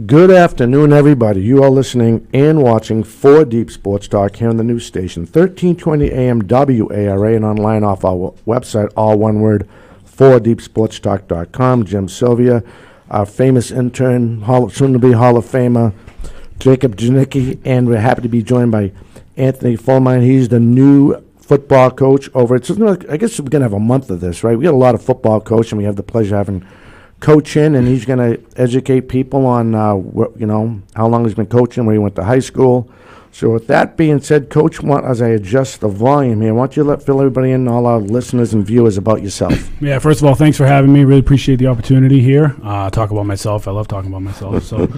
Good afternoon, everybody. You are listening and watching 4 Deep Sports Talk here on the news station, 1320 AM WARA, and online off our website, all one word, 4deepsportstalk.com. Jim Sylvia, our famous intern, soon-to-be Hall of Famer, Jacob Janicki, and we're happy to be joined by Anthony Fulmine. He's the new football coach over at, I guess we're going to have a month of this, right? We got a lot of football coach, and we have the pleasure of having Coach in, and he's going to educate people on, how long he's been coaching, where he went to high school. So with that being said, Coach, as I adjust the volume here, why don't you fill everybody in, all our listeners and viewers, about yourself? Yeah, first of all, thanks for having me. Really appreciate the opportunity here. Talk about myself. I love talking about myself. So,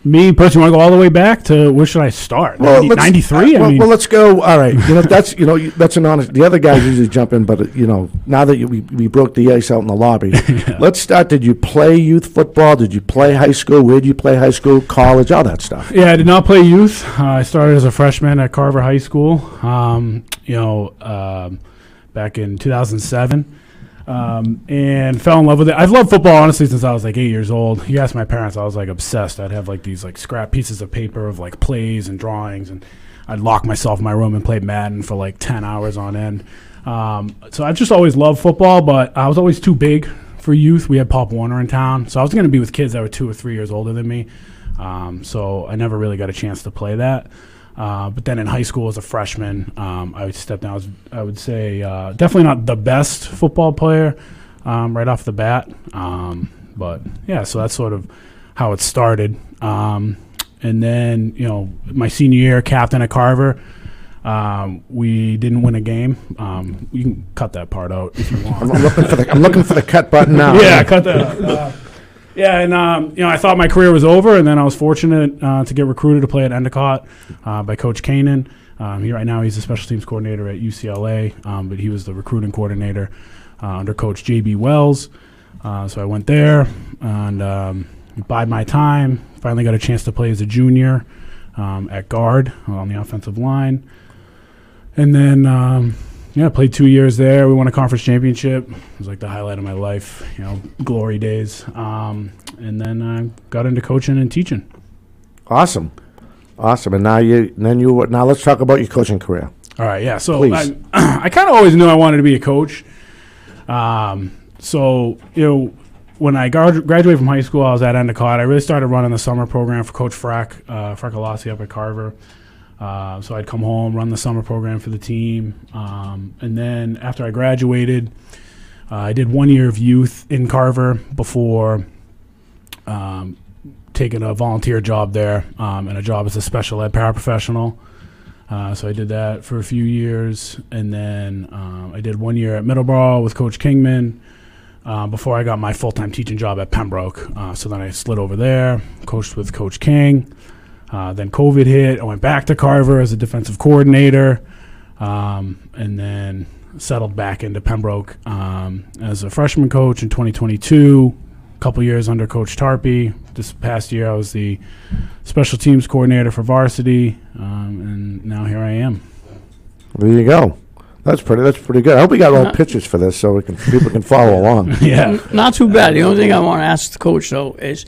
me personally, want to go all the way back to where should I start? Well, 93. Well, let's go. All right, that's an honest. The other guys usually jump in, but now that we broke the ice out in the lobby, Yeah. Let's start. Did you play youth football? Did you play high school? Where did you play high school, college, all that stuff? Yeah, I did not play youth. I started as a freshman at Carver High School. Back in 2007. And fell in love with it. I've loved football, honestly, since I was like 8 years old. You ask my parents, I was like obsessed. I'd have like these like scrap pieces of paper of like plays and drawings, and I'd lock myself in my room and play Madden for like 10 hours on end. So I've just always loved football, but I was always too big for youth. We had Pop Warner in town, so I was going to be with kids that were 2 or 3 years older than me. So I never really got a chance to play that. But then in high school as a freshman, I would step down. I would say definitely not the best football player right off the bat. But, yeah, so that's sort of how it started. And then, my senior year, captain at Carver, we didn't win a game. You can cut that part out if you want. I'm looking for the cut button now. Yeah, cut that out. Yeah, and I thought my career was over, and then I was fortunate to get recruited to play at Endicott by Coach Kanan. Right now he's the special teams coordinator at UCLA, but he was the recruiting coordinator under Coach J.B. Wells. So I went there and bide my time. Finally got a chance to play as a junior at guard on the offensive line. And then I played 2 years there. We won a conference championship. It was like the highlight of my life, glory days. And then I got into coaching and teaching. Awesome. And now let's talk about your coaching career. All right, yeah. So Please. I kind of always knew I wanted to be a coach. When I graduated from high school, I was at Endicott. I really started running the summer program for Coach Fracalasi up at Carver. So I'd come home, run the summer program for the team. And then after I graduated, I did 1 year of youth in Carver before taking a volunteer job there and a job as a special ed paraprofessional. So I did that for a few years. And then I did 1 year at Middleborough with Coach Kingman before I got my full-time teaching job at Pembroke. So then I slid over there, coached with Coach King. Then COVID hit. I went back to Carver as a defensive coordinator, and then settled back into Pembroke as a freshman coach in 2022. A couple years under Coach Tarpey. This past year, I was the special teams coordinator for varsity, and now here I am. There you go. That's pretty good. I hope we got all pictures for this so people can follow along. Yeah, not too bad. The only thing I want to ask the coach though is,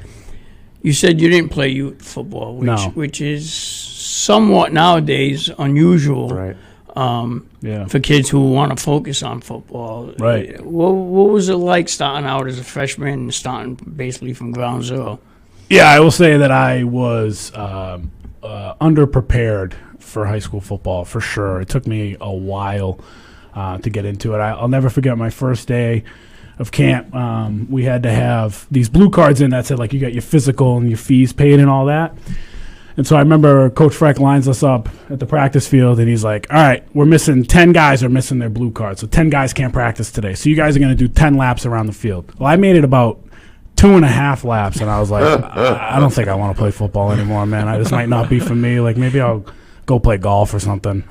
you said you didn't play youth football, which is somewhat nowadays unusual, Right. For kids who want to focus on football. Right. What was it like starting out as a freshman and starting basically from ground zero? Yeah, I will say that I was underprepared for high school football, for sure. It took me a while to get into it. I'll never forget my first day of camp. We had to have these blue cards in that said, like, you got your physical and your fees paid and all that. And so I remember Coach Freck lines us up at the practice field, and he's like, all right, we're missing 10 guys are missing their blue cards. So 10 guys can't practice today. So you guys are going to do 10 laps around the field. Well, I made it about 2.5 laps, and I was like, I don't think I want to play football anymore, man. This might not be for me. Like, maybe I'll go play golf or something.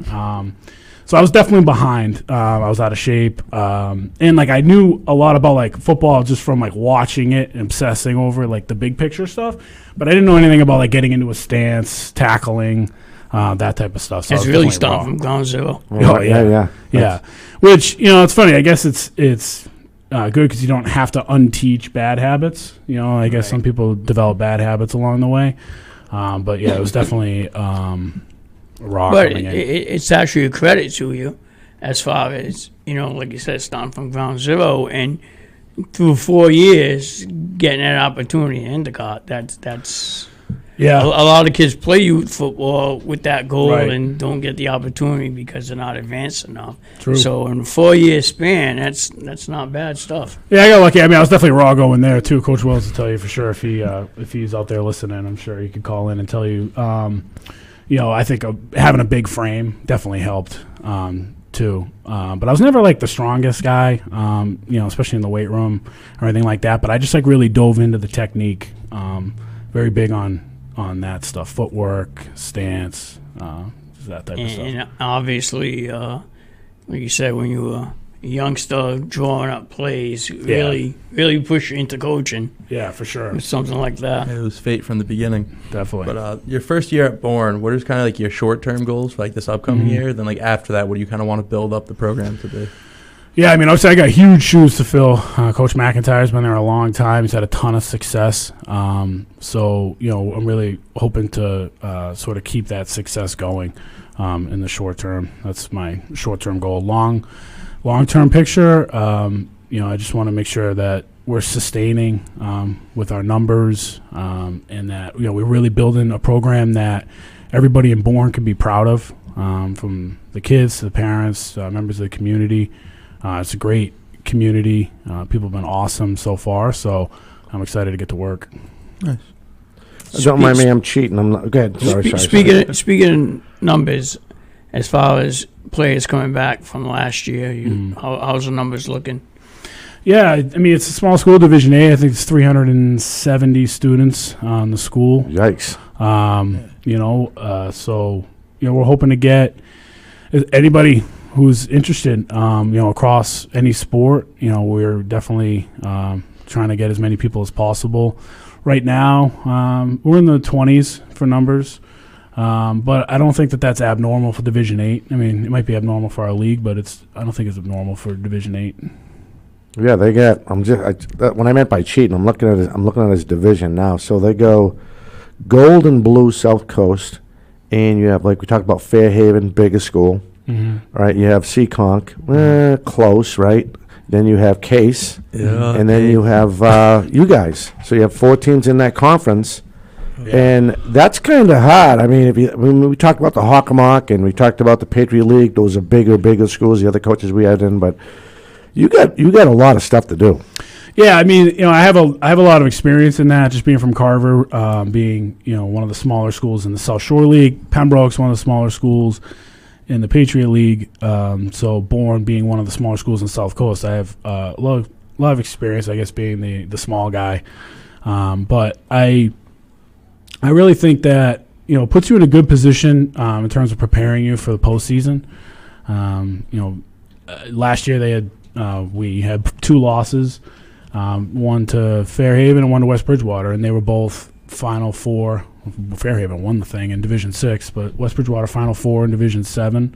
So I was definitely behind. I was out of shape. And, like, I knew a lot about, like, football just from, like, watching it and obsessing over, like, the big picture stuff. But I didn't know anything about, like, getting into a stance, tackling, that type of stuff. So it's really starting from ground zero. Oh, yeah. Which, it's funny. I guess it's good because you don't have to unteach bad habits. You know, I guess some people develop bad habits along the way. But yeah, it was definitely raw. But it's actually a credit to you, as far as, you know, like you said, starting from ground zero and through 4 years getting that opportunity in Endicott. That's yeah. A lot of kids play youth football with that goal Right. and don't get the opportunity because they're not advanced enough. True. So in a 4-year span, that's not bad stuff. Yeah, I got lucky. I mean, I was definitely raw going there too. Coach Wells will tell you for sure if he's out there listening. I'm sure he could call in and tell you. You know, I think having a big frame definitely helped too. But I was never like the strongest guy. You know, especially in the weight room or anything like that. But I just like really dove into the technique. Very big on that stuff, footwork, stance, that type of stuff. And obviously, like you said, when you were a youngster drawing up plays, really push you into coaching. Yeah, for sure. With something like that. It was fate from the beginning. Definitely. But your first year at Bourne, what is kind of like your short-term goals for like this upcoming year? Then like after that, what do you kind of want to build up the program to be? Yeah, I mean, obviously I got huge shoes to fill. Coach McIntyre's been there a long time. He's had a ton of success. So, you know, I'm really hoping to sort of keep that success going in the short term. That's my short-term goal. Long-term picture, you know, I just want to make sure that we're sustaining with our numbers and that, you know, we're really building a program that everybody in Bourne can be proud of, from the kids to the parents, members of the community. It's a great community. People have been awesome so far, so I'm excited to get to work. Nice. Don't mind me, I'm cheating. I'm not good. Sorry. Speaking of numbers, as far as players coming back from last year, how's the numbers looking? Yeah, I mean, it's a small school, Division A. I think it's 370 students on the school. Yikes. You know, so, you know, we're hoping to get anybody who's interested, you know, across any sport. You know, we're definitely trying to get as many people as possible. Right now, we're in the 20s for numbers, but I don't think that that's abnormal for Division 8. I mean, it might be abnormal for our league, but I don't think it's abnormal for Division 8. Yeah, they get. When I meant by cheating, I'm looking at his division now. So they go gold and blue South Coast, and you have, like we talked about, Fairhaven, biggest school. Right, you have Seekonk, close, right? Then you have Case, and then you have you guys. So you have 4 teams in that conference, and that's kind of hard. I mean, we talked about the Hockomock and we talked about the Patriot League. Those are bigger schools. The other coaches we had in, but you got a lot of stuff to do. Yeah, I mean, you know, I have a lot of experience in that, just being from Carver, being, you know, one of the smaller schools in the South Shore League. Pembroke's one of the smaller schools in the Patriot League, so Bourne being one of the smaller schools in South Coast, I have a lot of experience, I guess, being the small guy. But I really think that, you know, puts you in a good position in terms of preparing you for the postseason. You know, last year we had 2 losses, one to Fairhaven and one to West Bridgewater, and they were both Final Four. Fairhaven won the thing in Division 6, but West Bridgewater Final Four in Division 7.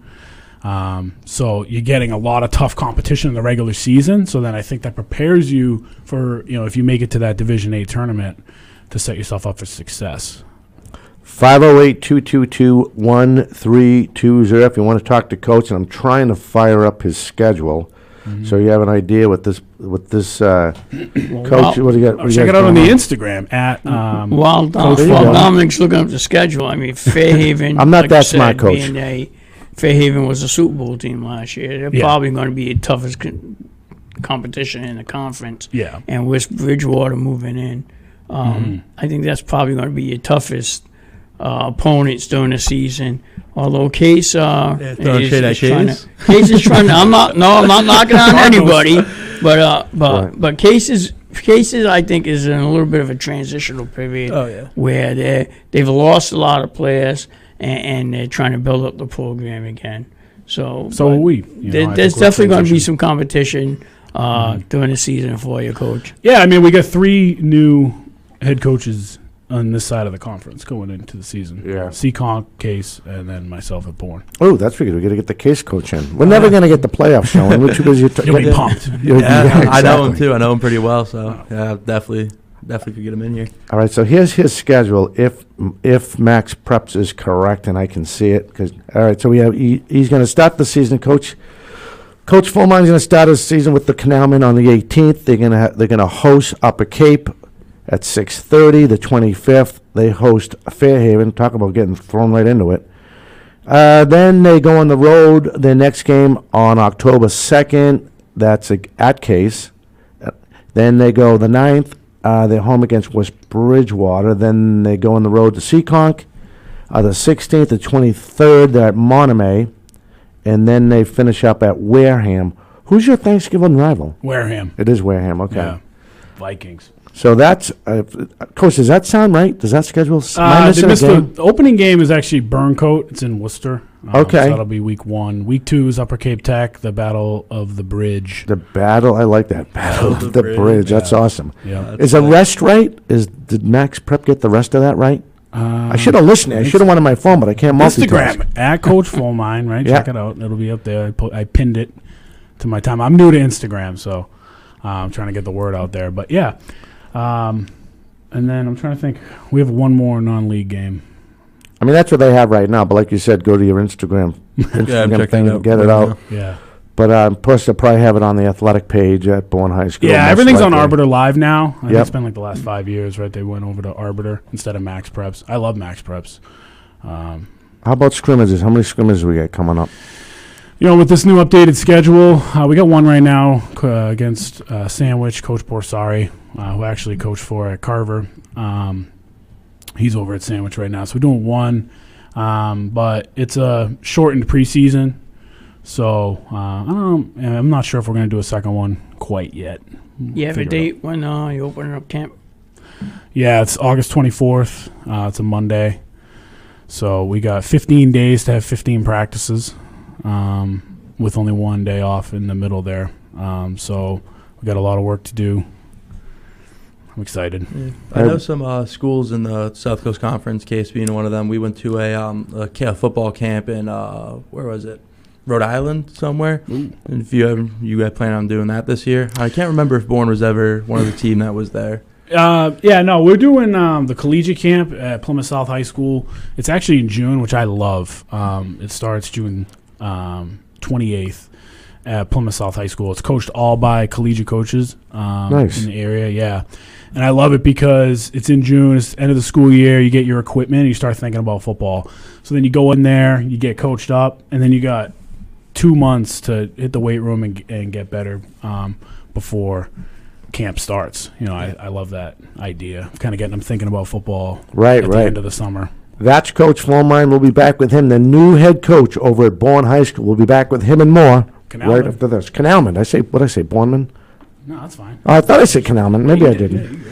So you're getting a lot of tough competition in the regular season. So then I think that prepares you for, you know, if you make it to that Division 8 tournament, to set yourself up for success. 508-222-1320 if you want to talk to Coach, and I'm trying to fire up his schedule. So you have an idea what this coach. What do you got? Check it out on the Instagram at. While Dominic's looking up the schedule, I mean, Fairhaven. I'm not like that said, smart, Coach. Fairhaven was a Super Bowl team last year. They're probably going to be the toughest competition in the conference. Yeah. And West Bridgewater moving in. I think that's probably going to be your toughest opponents during the season. Although Case is trying to, I'm not knocking on anybody, but Case is I think is in a little bit of a transitional period where they've lost a lot of players and they're trying to build up the program again. So are we. There's definitely going to be some competition during the season for you, Coach. Yeah, I mean, we got 3 new head coaches on this side of the conference going into the season. Yeah. Seekonk, Case, and then myself at Bourne. Oh, that's good. We got to get the Case coach in. We're never going to get the playoffs showing. We're too busy. You'll be pumped. Yeah, I know him too. I know him pretty well, so yeah, definitely could get him in here. All right, so here's his schedule. If Max Preps is correct, and I can see it, all right, so he's going to start the season. Coach Fulmine's going to start his season with the Canalmen on the 18th. They're going to host Upper Cape at 6:30. The 25th, they host Fairhaven. Talk about getting thrown right into it. Then they go on the road. Their next game on October 2nd. That's at Case. Then they go the 9th. They're home against West Bridgewater. Then they go on the road to Seekonk. The 16th, the 23rd, they're at Monomoy. And then they finish up at Wareham. Who's your Thanksgiving rival? Wareham. It is Wareham, okay. Yeah. Vikings. So that's, Coach, does that sound right? Does that schedule? The opening game is actually Burncoat. It's in Worcester. Okay. So that'll be week 1. Week 2 is Upper Cape Tech, the Battle of the Bridge. I like that. Battle of the Bridge. That's awesome. Yeah. Is the rest right? Did Max Prep get the rest of that right? I should have listened. I should have went on my phone, but I can't multitask. Instagram, at Coach Fulmine, right? Yeah. Check it out. It'll be up there. I pinned it to my time. I'm new to Instagram, so I'm trying to get the word out there. But, yeah. And then I'm trying to think. We have one more non-league game. I mean, that's what they have right now. But like you said, go to your Instagram thing and get it out. Yeah. But plus, they'll probably have it on the athletic page at Bourne High School. Yeah, everything's on Arbiter Live now. I think Yep. it's been like the last 5 years, right? They went over to Arbiter instead of Max Preps. I love Max Preps. How about scrimmages? How many scrimmages we got coming up? With this new updated schedule, we got one right now against Sandwich, Coach Borsari, who actually coached for at Carver. He's over at Sandwich right now. So we're doing one, but it's a shortened preseason. So I don't know. I'm not sure if we're going to do a second one quite yet. You have a date when you open up camp? Yeah, it's August 24th. It's a Monday. So we got 15 days to have 15 practices, with only one day off in the middle there. So we got a lot of work to do. I'm excited. Yeah. I know some schools in the South Coast Conference, Case being one of them. We went to a football camp in, where was it? Rhode Island somewhere. Ooh. And if you guys plan on doing that this year? I can't remember if Bourne was ever one of the team that was there. We're doing the collegiate camp at Plymouth South High School. It's actually in June, which I love. It starts June 28th at Plymouth South High School. It's coached all by collegiate coaches nice. In the area, yeah. And I love it because it's in June, it's the end of the school year, you get your equipment, and you start thinking about football. So then you go in there, you get coached up, and then you got 2 months to hit the weight room and get better before camp starts. I love that idea of kind of getting them thinking about football at the end of the summer. That's Coach Fulmine. We'll be back with him, the new head coach over at Bourne High School. We'll be back with him and more right after this. Canalman. What did I say, Bourneman? No, that's fine. Oh, I thought I said Canalman. Maybe I didn't.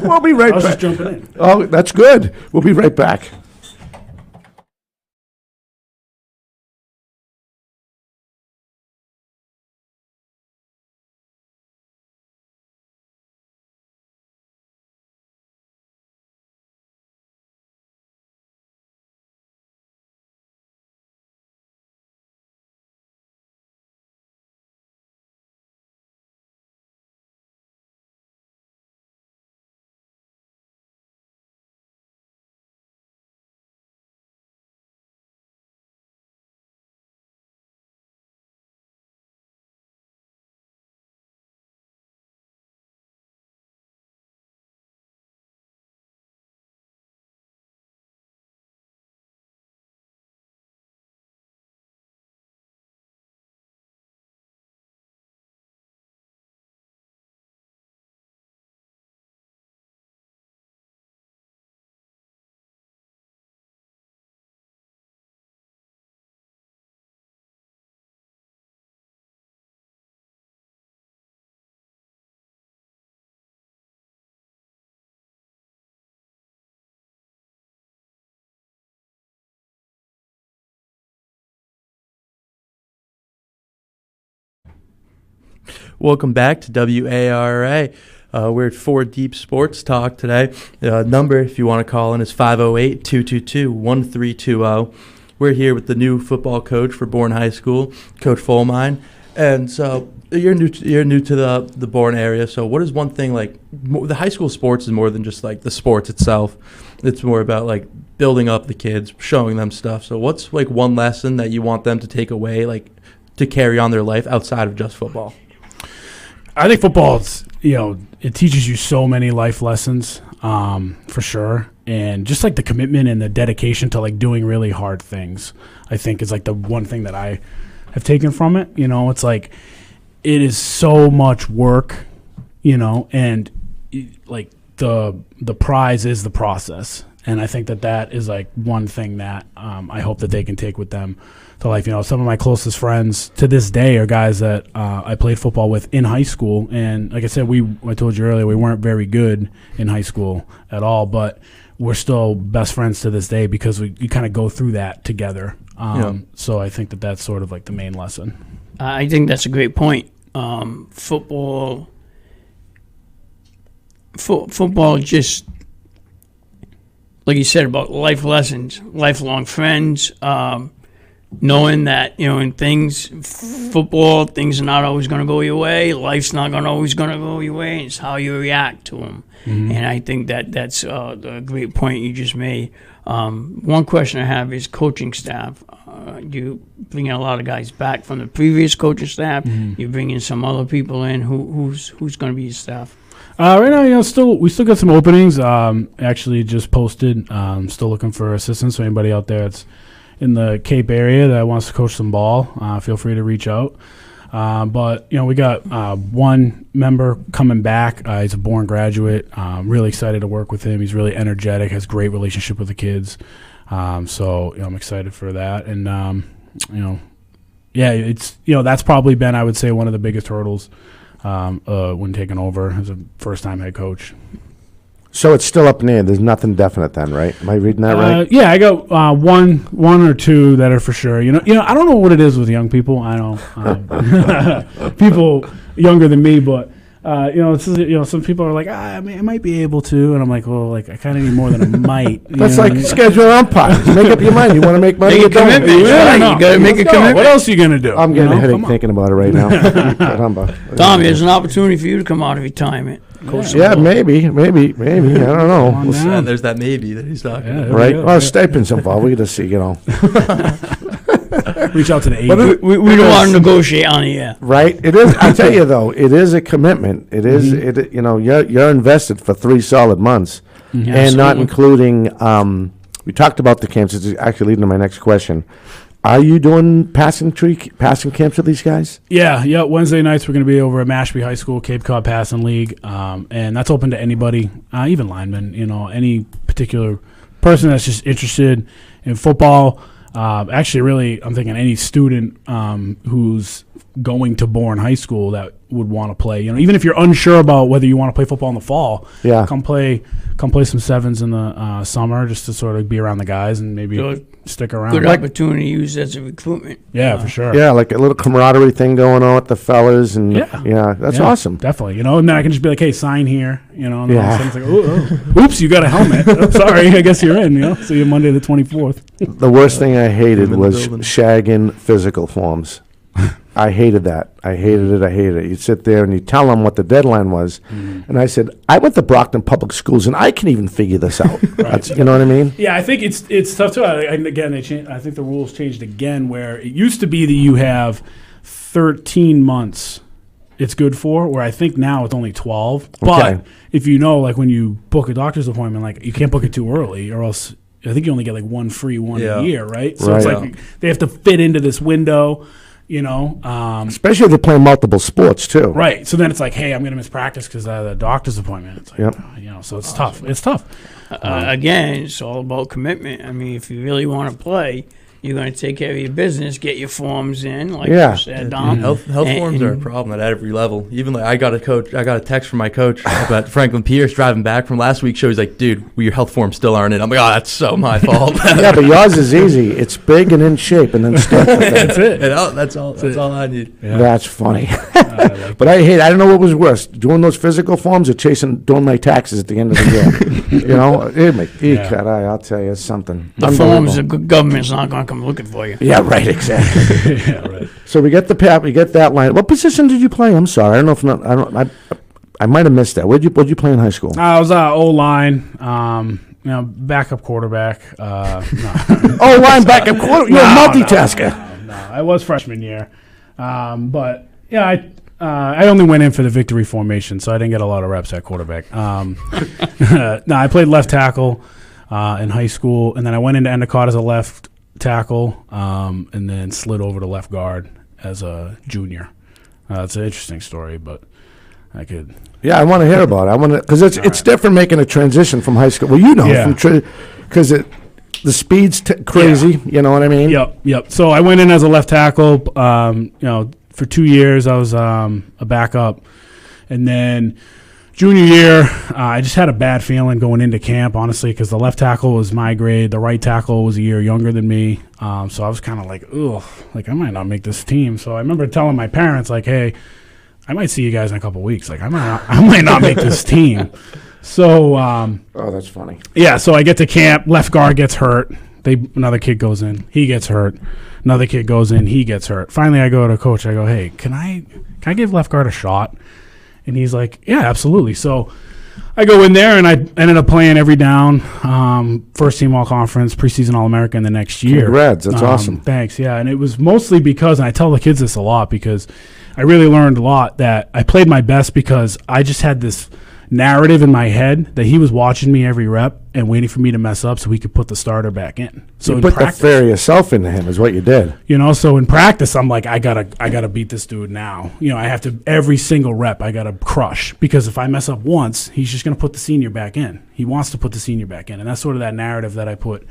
We'll be right back. I was just jumping in. Oh, that's good. We'll be right back. Welcome back to WARA. We're at 4 Deep Sports Talk today. Number, if you want to call in, is 508-222-1320. We're here with the new football coach for Bourne High School, Coach Fulmine. And so you're new to the Bourne area. So what is one thing, like, the high school sports is more than just like the sports itself. It's more about like building up the kids, showing them stuff. So what's like one lesson that you want them to take away, like to carry on their life outside of just football? I think football, it teaches you so many life lessons, for sure. And just like the commitment and the dedication to like doing really hard things, I think is like the one thing that I have taken from it. It's like, it is so much work, and like the prize is the process. And I think that is like one thing that I hope that they can take with them to life. Some of my closest friends to this day are guys that I played football with in high school. And like I said, I told you earlier, we weren't very good in high school at all, but we're still best friends to this day because we kind of go through that together. So I think that's sort of like the main lesson. I think that's a great point. Football just, like you said, about life lessons, lifelong friends, knowing that, in football, things are not always going to go your way. Life's not always going to go your way. It's how you react to them. Mm-hmm. And I think that's a great point you just made. One question I have is coaching staff. You bring in a lot of guys back from the previous coaching staff. Mm-hmm. You bring in some other people in. Who's going to be your staff? Right now, we still got some openings. Actually, just posted. Still looking for assistants. So anybody out there that's in the Cape area that wants to coach some ball, feel free to reach out. But we got one member coming back. He's a Bourne graduate. Really excited to work with him. He's really energetic. Has great relationship with the kids. So I'm excited for that. And it's that's probably been, I would say, one of the biggest hurdles when taking over as a first-time head coach. So it's still up in the air. There's nothing definite then, right? Am I reading that right? Yeah, I got one or two that are for sure. I don't know what it is with young people. I know people younger than me, but some people are like, I might be able to, and I'm like, well, like I kind of need more than a might. That's like schedule umpires. Make up your mind. You want to make money? Make a commitment. You got to make a commitment. What else are you gonna do? I'm getting a headache thinking about it right now. Tom, there's an opportunity for you to come out of retirement. Yeah, maybe. I don't know. There's that maybe that he's talking about. Right? Well, stipends involved. We got to see, Reach out to the agent. We don't want to negotiate on the air. Right? It is. I tell you, though, it is a commitment. It is, you're invested for 3 solid months. Mm-hmm. And not including, we talked about the camps. It's actually leading to my next question. Are you doing passing camps with these guys? Yeah. Wednesday nights we're going to be over at Mashpee High School, Cape Cod Passing League, and that's open to anybody, even linemen. Any particular person that's just interested in football. Actually, really, I'm thinking any student who's going to Bourne High School that would want to play. Even if you're unsure about whether you want to play football in the fall, come play some sevens in the summer just to sort of be around the guys and maybe stick around. Good opportunity to use as a recruitment. Yeah, for sure. Yeah, like a little camaraderie thing going on with the fellas, and that's awesome. Definitely, and then I can just be like, hey, sign here, and all of a sudden it's like, oops, you got a helmet. Oh, sorry, I guess you're in. See you Monday the 24th. The worst thing I hated was shagging physical forms. I hated that. I hated it. You'd sit there and you tell them what the deadline was. Mm. And I said, I went to Brockton Public Schools and I can even figure this out. Right. You know what I mean? Yeah, I think it's tough too. And again, I think the rules changed again where it used to be that you have 13 months it's good for, where I think now it's only 12. Okay. But if like when you book a doctor's appointment, like you can't book it too early or else I think you only get like one free a year, right? So it's like they have to fit into this window. Especially if they're playing multiple sports too. Right. So then it's like, hey, I'm going to miss practice because I had a doctor's appointment. It's like, so it's tough. It's tough. Again, it's all about commitment. I mean, if you really want to play, You're going to take care of your business, get your forms in, like Yeah. you said, Dom. Health forms are a problem at every level. Even like I got a text from my coach about Franklin Pierce driving back from last week's show. He's like, dude, your health forms still aren't in. I'm like, oh, that's so my fault. Yeah, but yours is easy. It's big and in shape, and then stuck with it. That's it. That's all I need. Yeah. That's funny. Like But I don't know what was worse, doing those physical forms or doing my taxes at the end of the year. You know, I'll tell you something. The forms, the government's not going to come looking for you. Yeah, right, exactly. yeah, right. So we get that line. What position did you play? I'm sorry, I don't know if I might have missed that. What'd you play in high school? I was O-line, backup quarterback. No. Oh, line backup quarter. You're a multitasker. No, I was freshman year, but yeah, I only went in for the victory formation, so I didn't get a lot of reps at quarterback. No, I played left tackle in high school, and then I went into Endicott as a left tackle, and then slid over to left guard as a junior. It's an interesting story, but I could. Yeah, I want to hear about it. Because it's different making a transition from high school. Well, because the speed's crazy. Yeah. You know what I mean? Yep. So I went in as a left tackle. For 2 years I was a backup, and then junior year I just had a bad feeling going into camp, honestly, because the left tackle was my grade, the right tackle was a year younger than me. So I was kind of like, ugh, like I might not make this team. So I remember telling my parents, like, hey, I might see you guys in a couple of weeks. Like I might not make this team. So oh, that's funny. Yeah, so I get to camp, left guard gets hurt. Another kid goes in, he gets hurt. Another kid goes in, he gets hurt. Finally, I go to coach. I go, hey, can I give left guard a shot? And he's like, yeah, absolutely. So I go in there, and I ended up playing every down, first team all-conference, preseason All-American the next year. Congrats, that's awesome. Thanks, yeah. And it was mostly because, and I tell the kids this a lot, because I really learned a lot that I played my best because I just had this narrative in my head that he was watching me every rep and waiting for me to mess up so he could put the starter back in. So you put the fear of yourself into him is what you did. So in practice I'm like, I gotta beat this dude now. I have to, every single rep I gotta crush, because if I mess up once, he's just gonna put the senior back in. He wants to put the senior back in, and that's sort of that narrative that I put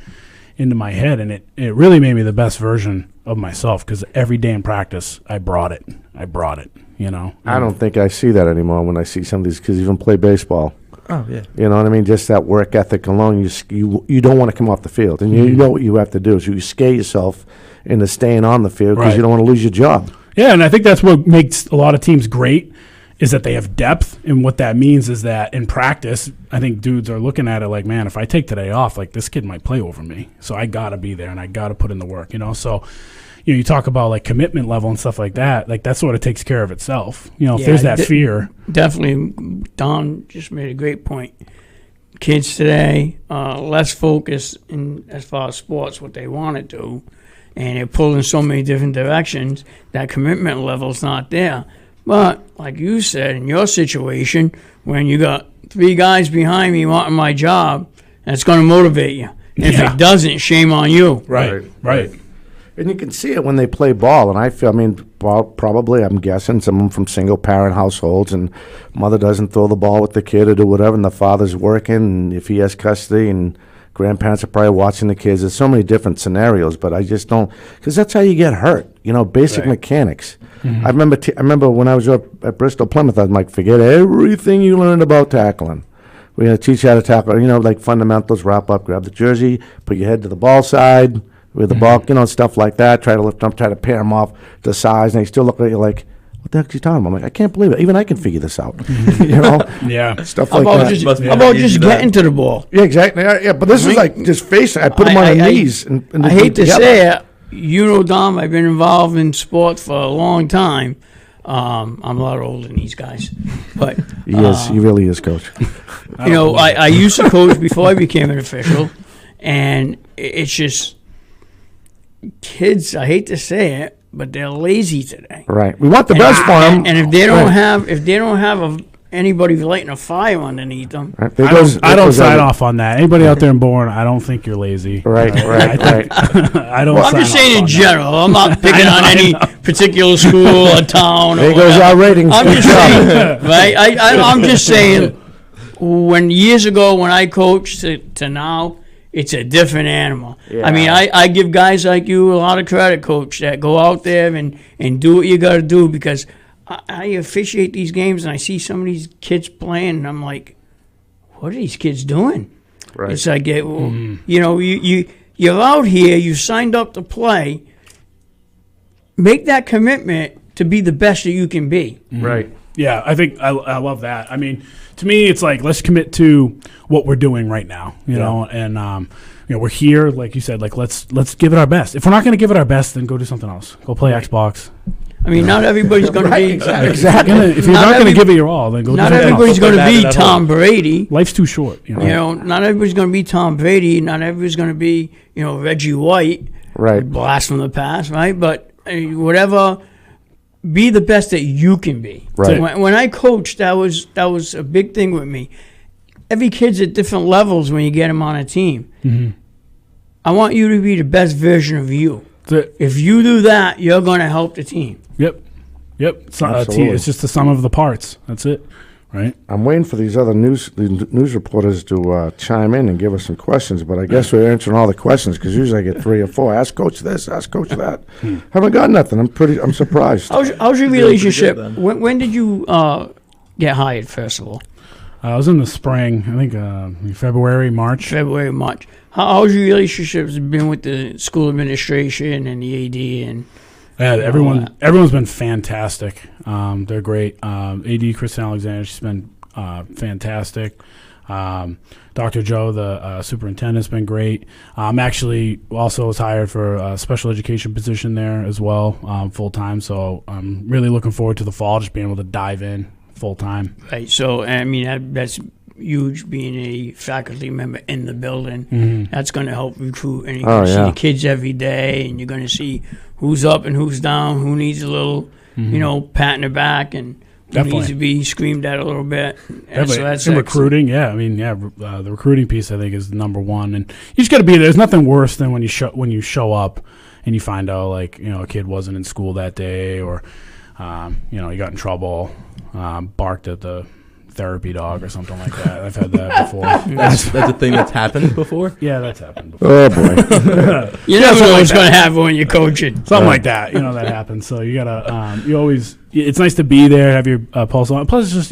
into my head, and it really made me the best version of myself, because every day in practice I brought it. I don't think I see that anymore when I see some of these kids even play baseball. Oh, yeah. You know what I mean? Just that work ethic alone, you don't want to come off the field. And you know what you have to do is you scare yourself into staying on the field because you don't want to lose your job. Yeah, and I think that's what makes a lot of teams great, is that they have depth. And what that means is that in practice, I think dudes are looking at it like, man, if I take today off, like this kid might play over me. So I got to be there and I got to put in the work, So you talk about like commitment level and stuff like that. Like that sort of takes care of itself. If there's that fear. Definitely, Don just made a great point. Kids today, less focused in as far as sports, what they want to do, and they're pulling in so many different directions. That commitment level's not there. But like you said, in your situation, when you got 3 guys behind me wanting my job, that's going to motivate you. If it doesn't, shame on you. Right. And you can see it when they play ball. And probably, I'm guessing, someone from single-parent households, and mother doesn't throw the ball with the kid or do whatever, and the father's working, and if he has custody, and grandparents are probably watching the kids. There's so many different scenarios, but I just don't, because that's how you get hurt, basic mechanics. Mm-hmm. I remember when I was up at Bristol Plymouth, I was like, forget everything you learned about tackling. We're going to teach you how to tackle, like fundamentals, wrap up, grab the jersey, put your head to the ball side, with the ball, stuff like that. Try to lift them up, try to pair them off to size, and they still look at you like, what the heck are you talking about? I'm like, I can't believe it. Even I can figure this out. Yeah. Stuff like that. How about just getting to the ball? Yeah, exactly. Yeah, but this is like just facing. I put them on their knees. And I hate to say it. Dom, I've been involved in sports for a long time. I'm a lot older than these guys, but he is. He really is, Coach. I used to coach before I became an official, and it's just. Kids, I hate to say it, but they're lazy today. Right. We want the best for them. And if they don't have anybody lighting a fire underneath them, right. I don't sign off on that. Anybody out there in Bourne, I don't think you're lazy. Right. I don't. Well, I'm just saying in general. I'm not picking on any particular school or town. There goes our ratings. I'm just saying, right? I'm just saying. Years ago when I coached to now. it's a different animal. Yeah. I mean, I give guys like you a lot of credit, Coach, that go out there and do what you got to do, because I officiate these games and I see some of these kids playing and I'm like, what are these kids doing? Right. It's like, you're out here, you signed up to play. Make that commitment to be the best that you can be. Right. Yeah, I think I love that. I mean, to me, it's like, let's commit to what we're doing right now, you know, and we're here, like you said, like let's give it our best. If we're not going to give it our best, then go do something else. Go play Xbox. I mean, not everybody's going to be Exactly. If you're not going to give it your all, then go do not something everybody's else. going to be Tom Brady. Life's too short. You know? Not everybody's going to be Tom Brady. Not everybody's going to be, Reggie White. Right. Blast from the past, right? But whatever, be the best that you can be. Right. When I coached, that was a big thing with me. Every kid's at different levels when you get them on a team. Mm-hmm. I want you to be the best version of you. If you do that, you're going to help the team. Yep. It's, Absolutely. it's just the sum of the parts. That's it, right? I'm waiting for these other news reporters to chime in and give us some questions, but I guess we're answering all the questions because usually I get 3 or 4. Ask Coach this, ask Coach that. Haven't got nothing. I'm surprised. How's your relationship? When did you get hired, first of all? I was in the spring, I think February, March. February, March. How's your relationships been with the school administration and the AD and? Yeah, everyone's been fantastic. They're great. AD Kristen Alexander, she's been fantastic. Dr. Joe, the superintendent's been great. Actually also was hired for a special education position there as well, full time. So I'm really looking forward to the fall, just being able to dive in full time. Right. So I mean that's huge, being a faculty member in the building. Mm-hmm. That's going to help recruit, and you're going to see the kids every day, and you're going to see who's up and who's down, who needs a little, pat in the back, and who needs to be screamed at a little bit. And so that's recruiting. Yeah, I mean, the recruiting piece I think is number one, and you just got to be there. There's nothing worse than when you show up and you find out like a kid wasn't in school that day, or he got in trouble, barked at the therapy dog or something like that. I've had that before. That's a thing that's happened before? Yeah, that's happened before. Oh, boy. You never know what's going to happen when you're coaching. Something like that, that happens. So you got to, you always, it's nice to be there, have your pulse on. Plus, it's just,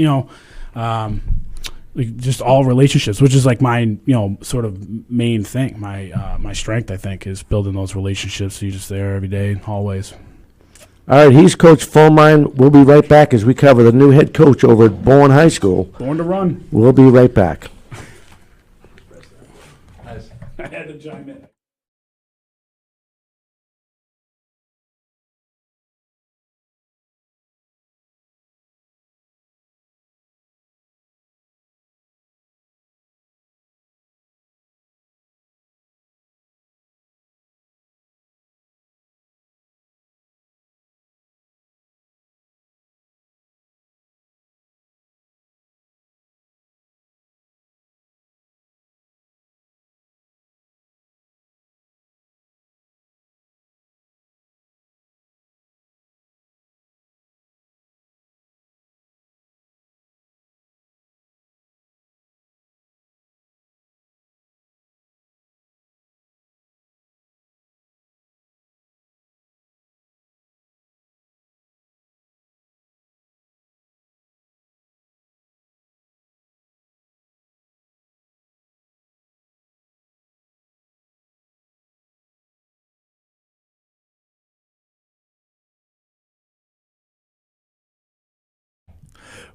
like just all relationships, which is like my, sort of main thing. My strength, I think, is building those relationships. So you're just there every day, always. All right, he's Coach Fulmine. We'll be right back as we cover the new head coach over at Bourne High School. Born to run. We'll be right back. I had to chime in.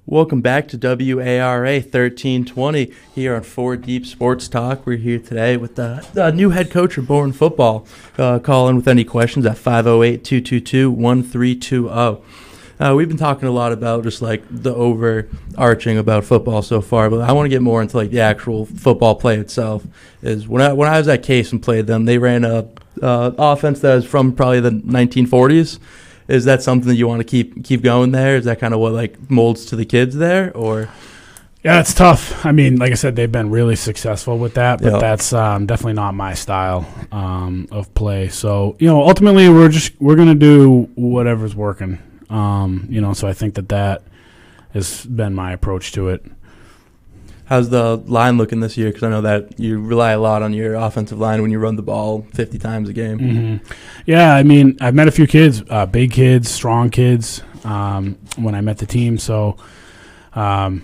Welcome back to WARA 1320 here on 4 Deep Sports Talk. We're here today with the new head coach of Bourne football. Call in with any questions at 508-222-1320. We've been talking a lot about just like the overarching about football so far, but I want to get more into like the actual football play itself. Is when I was at Case and played them, they ran a offense that was from probably the 1940s. Is that something that you want to keep going there? Is that kind of what like molds to the kids there, or? Yeah, it's tough. I mean, like I said, they've been really successful with that, but that's definitely not my style of play. So ultimately, we're gonna do whatever's working. So I think that has been my approach to it. How's the line looking this year? Because I know that you rely a lot on your offensive line when you run the ball 50 times a game. Mm-hmm. Yeah, I mean, I've met a few kids, big kids, strong kids, when I met the team. So, I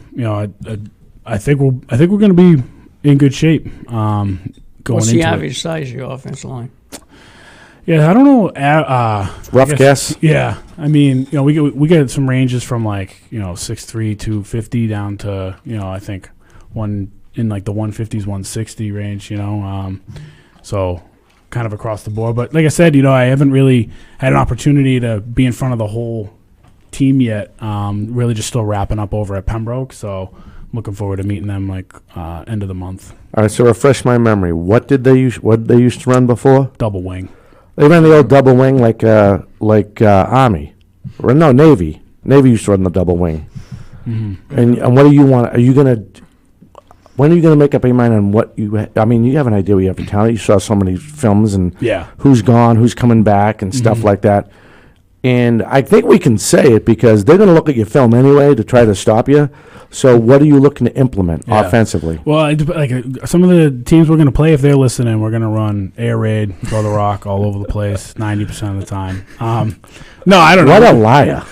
think we're going to be in good shape. What's the average size of your offensive line? Yeah, I don't know. Rough guess. Yeah, I mean, we get some ranges from 6'3", 250 down to I think one in the 150s, 160 range. So kind of across the board. But like I said, I haven't really had an opportunity to be in front of the whole team yet. Really, just still wrapping up over at Pembroke. So looking forward to meeting them end of the month. All right, so refresh my memory. What did they use? What they used to run before? Double wing. They ran the old double wing like Army, or no, Navy. Navy used to run the double wing. Mm-hmm. And what do you want? When are you gonna make up your mind on what you? I mean, you have an idea. We have a talent. You saw so many films and who's gone, who's coming back, and stuff like that. And I think we can say it because they're gonna look at your film anyway to try to stop you. So what are you looking to implement offensively? Well, some of the teams we're going to play, if they're listening, we're going to run air raid, throw the rock all over the place 90% of the time. No, I don't know. What a liar.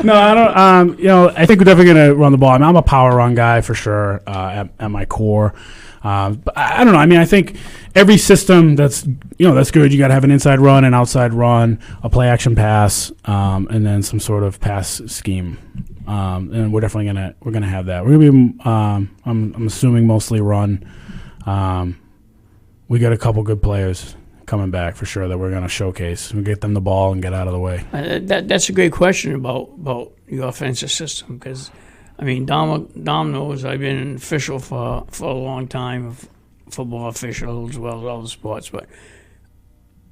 No, I don't. I think we're definitely going to run the ball. I mean, I'm a power run guy for sure at my core. But I don't know. I mean, I think every system that's good. You got to have an inside run, an outside run, a play action pass, and then some sort of pass scheme. And we're definitely gonna have that. We're gonna be I'm assuming mostly run. We got a couple good players coming back for sure that we're gonna showcase. We get them the ball and get out of the way. That's a great question about your offensive system because, I mean, Dom knows I've been an official for a long time, football official as well as other sports, but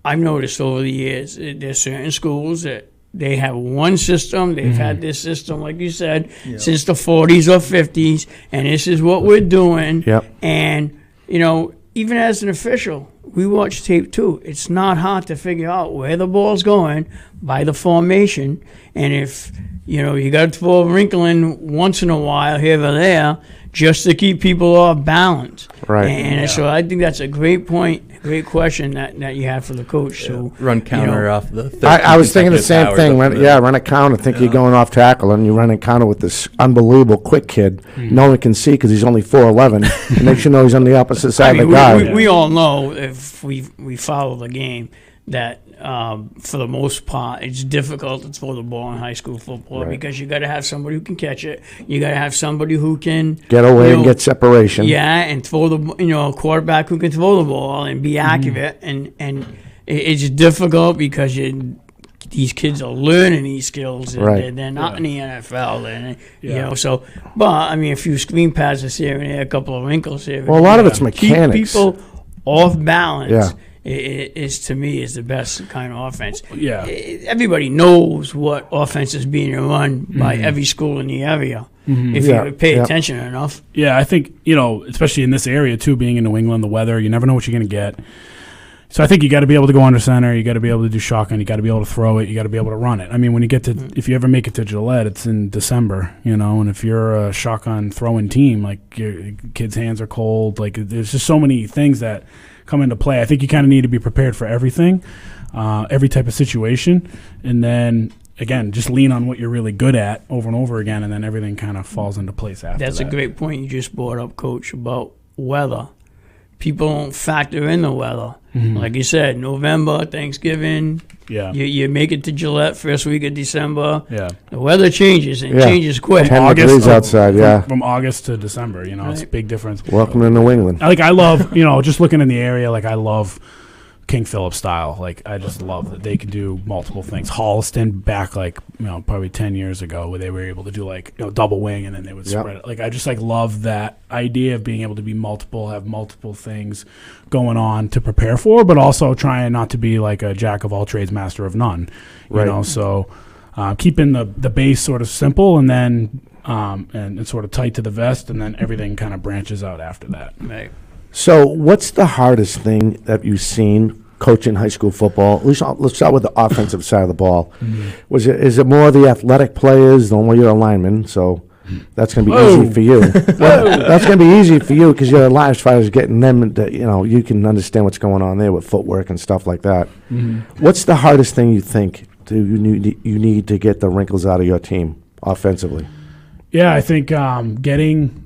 I've noticed over the years there's certain schools that they have one system. They've had this system, like you said, since the 40s or 50s, and this is what we're doing. Yep. And, even as an official, we watch tape too. It's not hard to figure out where the ball's going by the formation. And if, you got to throw a wrinkle in once in a while here or there just to keep people off balance. Right. And so I think that's a great point, great question that you have for the coach. So run counter off the. I was thinking the same thing. Run a counter. Think you're going off tackle, and you run a counter with this unbelievable quick kid. No one can see because he's only 4'11". Makes you know he's on the opposite side of the guy. We all know if we follow the game that for the most part it's difficult to throw the ball in high school football because you got to have somebody who can catch it. You got to have somebody who can get away and get separation. Yeah, and throw a quarterback who can throw the ball and be accurate. And it's difficult because these kids are learning these skills. And they're not in the NFL. And, so, but I mean, a few screen passes here and there, a couple of wrinkles here. Well, a lot of it's mechanics. Keep people off balance. Yeah. Is to me is the best kind of offense. Yeah, everybody knows what offense is being run by every school in the area. If you pay attention enough. Yeah, I think especially in this area too, being in New England, the weather, you never know what you're going to get. So I think you got to be able to go under center. You got to be able to do shotgun. You got to be able to throw it. You got to be able to run it. I mean, when you get to, if you ever make it to Gillette, it's in December, and if you're a shotgun throwing team, like your kids' hands are cold. Like there's just so many things that come into play. I think you kind of need to be prepared for everything, every type of situation, and then again, just lean on what you're really good at over and over again, and then everything kind of falls into place after that. That's a great point you just brought up, Coach, about weather. People don't factor in the weather. Like you said, November, Thanksgiving. Yeah. You make it to Gillette first week of December. Yeah. The weather changes and changes quick. 10 degrees outside, From August to December, it's a big difference. Welcome to New England. I love, just looking in the area, I love King Philip style. I just love that they can do multiple things. Holliston back probably 10 years ago where they were able to do double wing and then they would spread it. I just love that idea of being able to be have multiple things going on to prepare for, but also trying not to be like a jack of all trades, master of none. So keeping the base sort of simple and then and sort of tight to the vest, and then everything kind of branches out after that. Right. So what's the hardest thing that you've seen coaching high school football? Let's start with the offensive side of the ball. Is it more the athletic players? You're a lineman, so That's going to be Whoa. easy for you. That's going to be easy for you because you're as far as getting them. You can understand what's going on there with footwork and stuff like that. Mm-hmm. What's the hardest thing you think you need to get the wrinkles out of your team offensively? Yeah, I think getting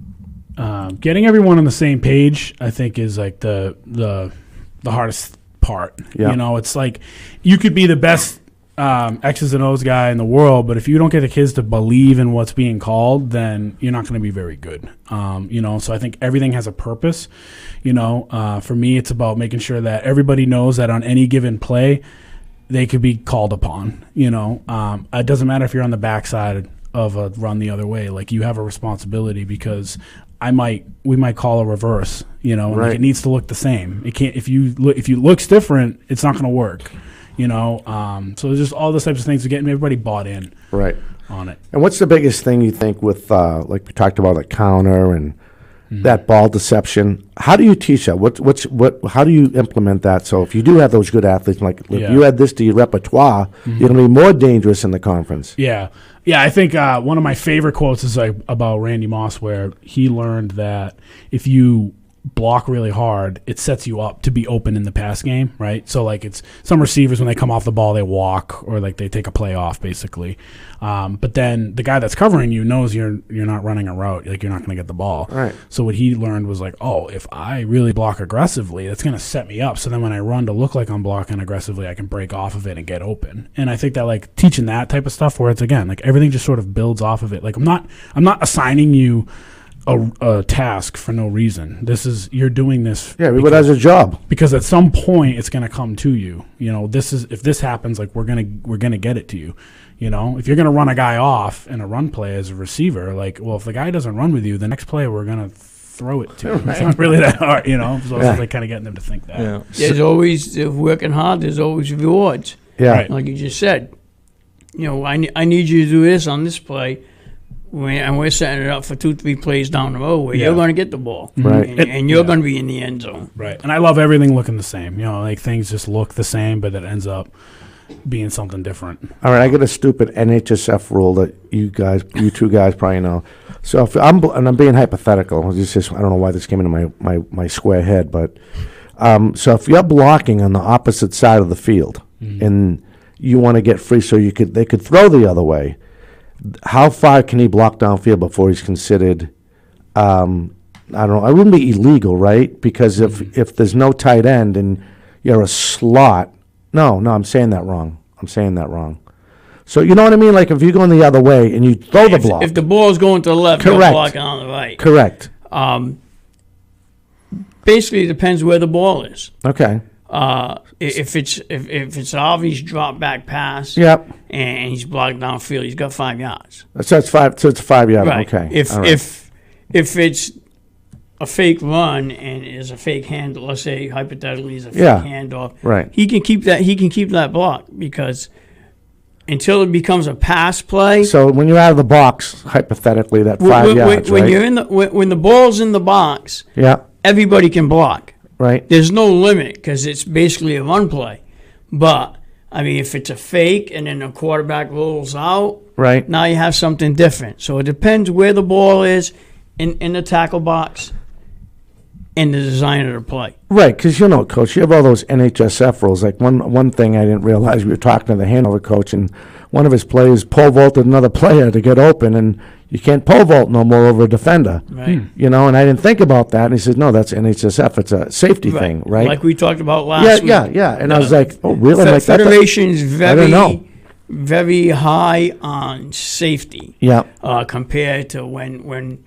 everyone on the same page, I think, is like the hardest part. Yeah. You know, it's like you could be the best X's and O's guy in the world, but if you don't get the kids to believe in what's being called, then you're not going to be very good. So I think everything has a purpose. For me, it's about making sure that everybody knows that on any given play, they could be called upon. It doesn't matter if you're on the backside of a run the other way. Like, you have a responsibility because we might call a reverse. And Right. like, it needs to look the same. It can't if you looks different, it's not going to work. So there's just all those types of things to getting everybody bought in Right. on it. And what's the biggest thing you think with, like we talked about, like counter and that ball deception? How do you teach that? How do you implement that? So if you do have those good athletes, like if Yeah. you add this to your repertoire, you're going to be more dangerous in the conference. Yeah. I think one of my favorite quotes is like about Randy Moss, where he learned that if you block really hard, it sets you up to be open in the pass game, right? So like, it's some receivers, when they come off the ball, they walk or like they take a play off, basically. But then the guy that's covering you knows you're not running a route, like you're not going to get the ball. Right. So what he learned was like, oh, if I really block aggressively, that's going to set me up. So then when I run to look like I'm blocking aggressively, I can break off of it and get open. And I think that like teaching that type of stuff, where it's again like everything just sort of builds off of it. Like I'm not assigning you a task for no reason. You're doing this. Yeah, everybody has a job. Because at some point it's going to come to you. If this happens, like we're gonna get it to you. If you're gonna run a guy off in a run play as a receiver, like, well, if the guy doesn't run with you, the next play we're gonna throw it to. It's not really that hard, So it's like kind of getting them to think that. Yeah. There's always, if working hard, there's always rewards. Yeah. Right. Like you just said, I need you to do this on this play, and we're setting it up for 2-3 plays down the road where Yeah. you're going to get the ball, Right. and you're going to be in the end zone. Right. And I love everything looking the same. Like things just look the same, but it ends up being something different. All right, I got a stupid NHSF rule that you two guys probably know. So if I'm being hypothetical, it's just I don't know why this came into my square head, but so if you're blocking on the opposite side of the field and you want to get free, so they could throw the other way. How far can he block downfield before he's considered? I don't know. It wouldn't be illegal, right? Because if there's no tight end and you're a slot. No, I'm saying that wrong. So you know what I mean? Like if you're going the other way and you throw the block. If the ball's going to the left, Correct. you're blocking on the right. Correct. Basically, it depends where the ball is. Okay. If it's an obvious drop back pass, Yep. and he's blocked downfield, he's got 5 yards. So it's 5. So it's 5 yards. Right. Okay. If All right. if it's a fake run and is a fake hand, let's say hypothetically is a fake Yeah. handoff, Right. he can keep that block, because until it becomes a pass play. So when you're out of the box, hypothetically, that 5 yards, when right? you're when the ball's in the box, Yeah. everybody can block. Right. There's no limit because it's basically a run play. But I mean, if it's a fake and then the quarterback rolls out, Right. now you have something different. So it depends where the ball is in the tackle box and the design of the play. Right, because Coach, you have all those NHSF rules. Like one thing I didn't realize, we were talking to the Hanover coach, and one of his players pole vaulted another player to get open, and you can't pole vault no more over a defender. Right. And I didn't think about that. And he said, no, that's NHSF. It's a safety thing, right? Like we talked about last week. Yeah. And I was like, oh, really? Like Federation's I don't know. very high on safety. Yeah. Compared to when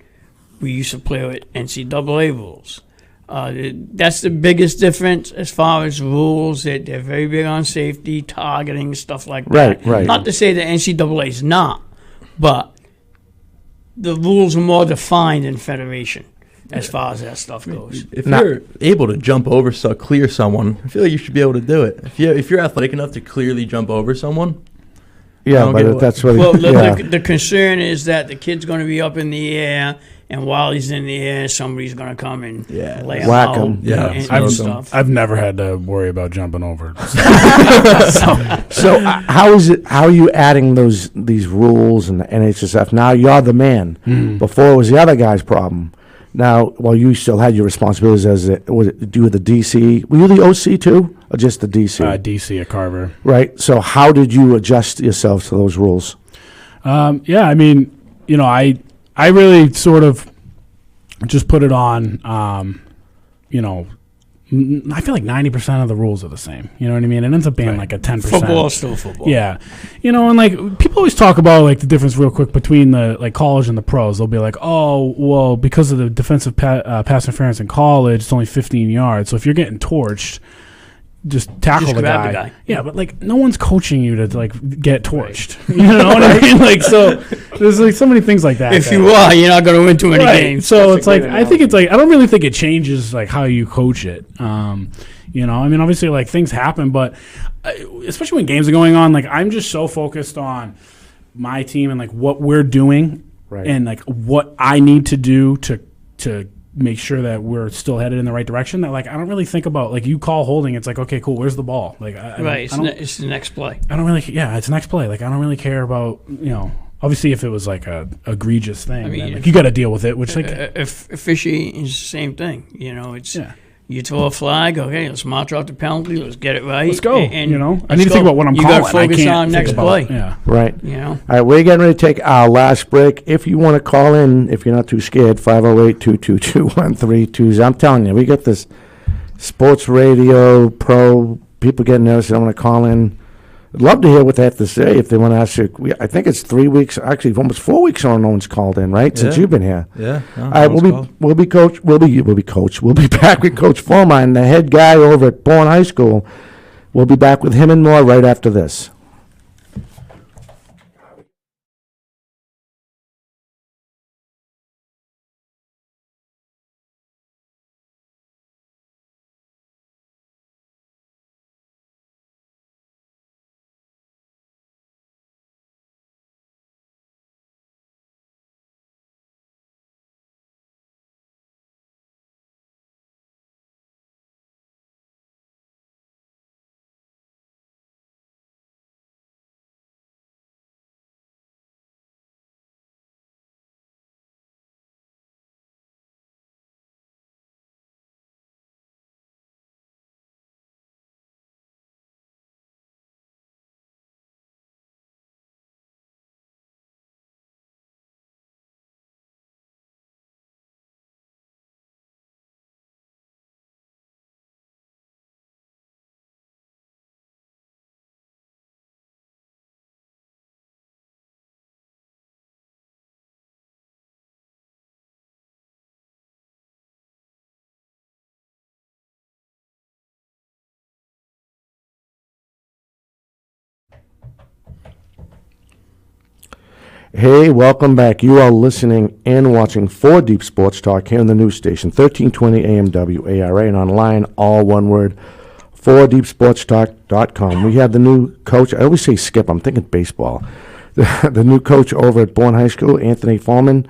we used to play with NCAA rules. That's the biggest difference as far as rules. They're very big on safety, targeting, stuff like that. Right. Not to say that NCAA is not, but the rules are more defined in Federation as far as that stuff goes. If you're able to jump over, clear someone, I feel like you should be able to do it. If you're athletic enough to clearly jump over someone. Yeah, but that's what. Well, the concern is that the kid's going to be up in the air, and while he's in the air, somebody's going to come and lay him Whack out him. Yeah. and stuff. I've never had to worry about jumping over. So how is it? How are you adding these rules and the NHSF? Now you're the man. Before it was the other guy's problem. Now, well, you still had your responsibilities as you were the DC. Were you the OC too, or just the DC? DC at Carver. Right. So how did you adjust yourself to those rules? Yeah, I mean, I really sort of just put it on. I feel like 90% of the rules are the same. You know what I mean? It ends up being like a 10%. Football is still football. Yeah. And like people always talk about like the difference real quick between the like college and the pros. They'll be like, oh, well, because of the defensive pass interference in college, it's only 15 yards. So if you're getting torched, just tackle Just the grab guy. the guy. Yeah, but like no one's coaching you to like get torched. You know what I mean? Like so there's like so many things like that. If you are, you're not going to win too many games. So That's it's a like great I think it's like I don't really think it changes like how you coach it. I mean obviously like things happen, but especially when games are going on, like I'm just so focused on my team and like what we're doing and like what I need to do to make sure that we're still headed in the right direction. That like I don't really think about like you call holding. It's like okay, cool. Where's the ball? Like It's the next play. I don't really. Yeah, it's next play. Like I don't really care about Obviously, if it was like a egregious thing, then, like, you got to deal with it. Which like officiating is the same thing. It's you throw a flag. Okay, let's march out the penalty. Let's get it right. Let's go. And I need to think about what I'm calling. You got to focus on next play. Yeah. Right. All right, we're getting ready to take our last break. If you want to call in, if you're not too scared, 508-222-1320. I'm telling you, we got this sports radio pro. People getting nervous. They don't want to call in. I'd love to hear what they have to say if they want to ask you. I think it's 3 weeks, actually almost 4 weeks on no one's called in, right? Since you've been here. Yeah. All right, we'll be back with Coach Foreman, the head guy over at Bourne High School. We'll be back with him and more right after this. Hey, welcome back. You are listening and watching 4 Deep Sports Talk here on the news station, 1320 AM WARA, and online, all one word, 4deepsportstalk.com. We have the new coach. I always say Skip. I'm thinking baseball. The new coach over at Bourne High School, Anthony Foreman.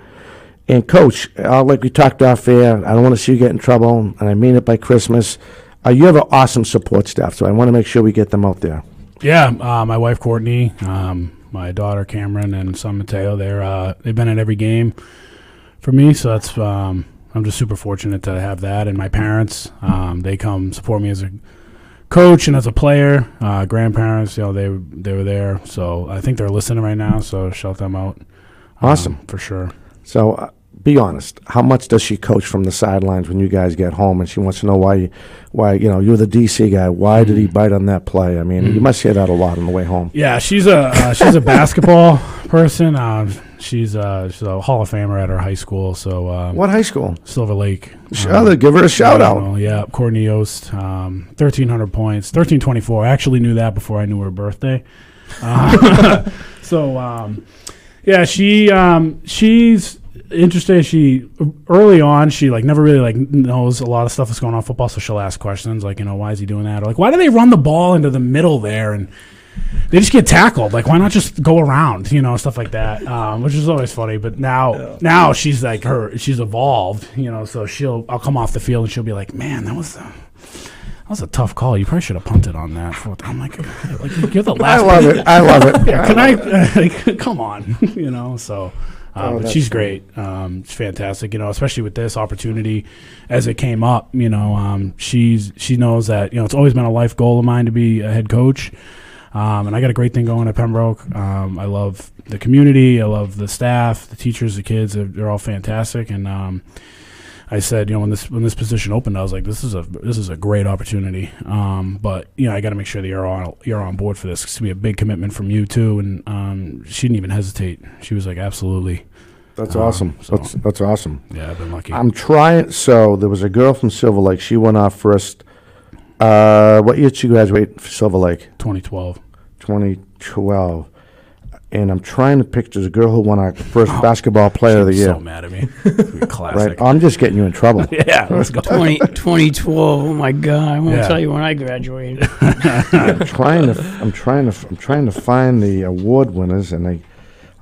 And, Coach, like we talked off air, I don't want to see you get in trouble, and I mean it by Christmas. You have an awesome support staff, so I want to make sure we get them out there. Yeah, my wife, Courtney, my daughter Cameron, and son Mateo. They've been at every game for me, so that's I'm just super fortunate to have that. And my parents, they come support me as a coach and as a player. Grandparents, they were there, so I think they're listening right now. So shout them out. Awesome, for sure. So be honest. How much does she coach from the sidelines when you guys get home, and she wants to know why you're the DC guy? Why did he bite on that play? I mean, you must hear that a lot on the way home. Yeah, she's a basketball person. She's a Hall of Famer at her high school. So what high school? Silver Lake. Give her a shout out. Yeah, Courtney Yost, 1,300 points, 1324. I actually knew that before I knew her birthday. Yeah, she's interested. She early on, she never really knows a lot of stuff that's going on in football, so she'll ask questions why is he doing that, or why do they run the ball into the middle there? And they just get tackled. Like, why not just go around, stuff like that, which is always funny. But now she's like she's evolved, so I'll come off the field and she'll be like, man, that was a tough call. You probably should have punted on that. I'm like you're the last. I love it. Yeah, can I come on, so. But she's great. It's fantastic, especially with this opportunity as it came up. She knows that it's always been a life goal of mine to be a head coach, and I got a great thing going at Pembroke. I love the community. I love the staff, the teachers, the kids. They're all fantastic, and I said, when this position opened, I was like, this is a great opportunity. But I got to make sure that you're on board for this. It's gonna be a big commitment from you too. And she didn't even hesitate. She was like, absolutely. That's awesome. So, that's awesome. Yeah, I've been lucky. I'm trying. So there was a girl from Silver Lake. She went off first. What year did she graduate from Silver Lake? 2012. 2012. And I'm trying to picture the girl who won our first basketball player of the year. So mad at me. Classic. Right? I'm just getting you in trouble. Yeah, let's go. 2012. Oh my God! I won't tell you when I graduated. I'm trying to find the award winners, and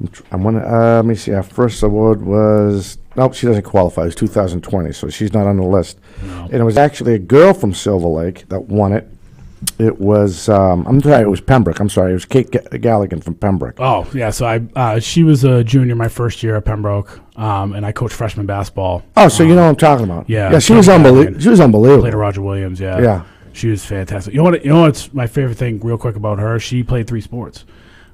let me see. Our first award was nope. She doesn't qualify. It was 2020, so she's not on the list. No. And it was actually a girl from Silver Lake that won it. It was I'm sorry, it was Pembroke. I'm sorry, it was Kate Galligan from Pembroke. Oh yeah, so she was a junior my first year at Pembroke, and I coached freshman basketball. Oh, so you know what I'm talking about? Yeah, she was unbelievable. She was unbelievable. Played at Roger Williams. Yeah, yeah, she was fantastic. You know what's my favorite thing, real quick about her? She played 3 sports,